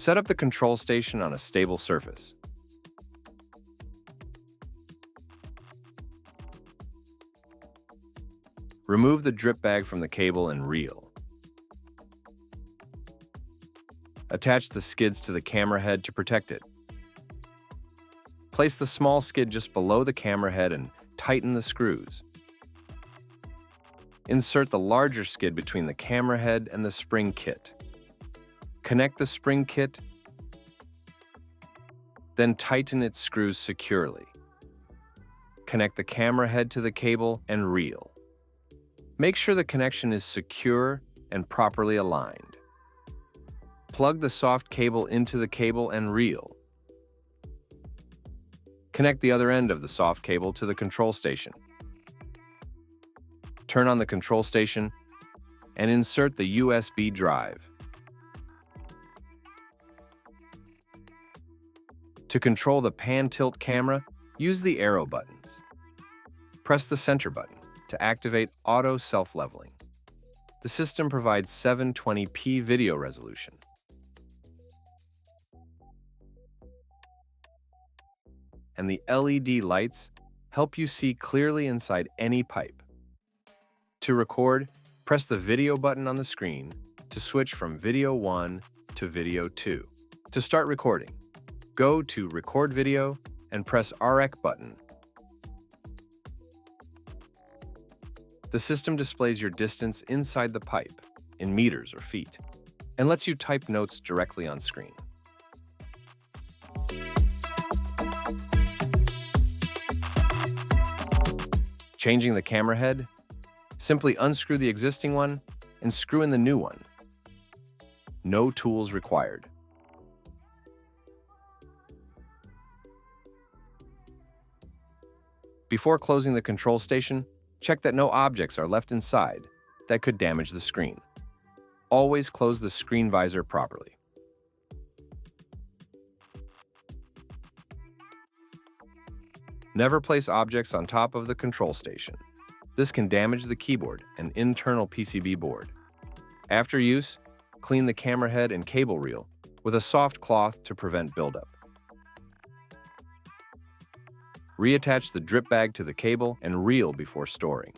Set up the control station on a stable surface. Remove the drip bag from the cable and reel. Attach the skids to the camera head to protect it. Place the small skid just below the camera head and tighten the screws. Insert the larger skid between the camera head and the spring kit. Connect the spring kit, then tighten its screws securely. Connect the camera head to the cable and reel. Make sure the connection is secure and properly aligned. Plug the soft cable into the cable and reel. Connect the other end of the soft cable to the control station. Turn on the control station and insert the USB drive. To control the pan-tilt camera, use the arrow buttons. Press the center button to activate auto self-leveling. The system provides 720p video resolution. And the LED lights help you see clearly inside any pipe. To record, press the video button on the screen to switch from video 1 to video 2. To start recording, go to Record Video and press REC button. The system displays your distance inside the pipe in meters or feet and lets you type notes directly on screen. Changing the camera head, simply unscrew the existing one and screw in the new one. No tools required. Before closing the control station, check that no objects are left inside that could damage the screen. Always close the screen visor properly. Never place objects on top of the control station. This can damage the keyboard and internal PCB board. After use, clean the camera head and cable reel with a soft cloth to prevent buildup. Reattach the drip bag to the cable and reel before storing.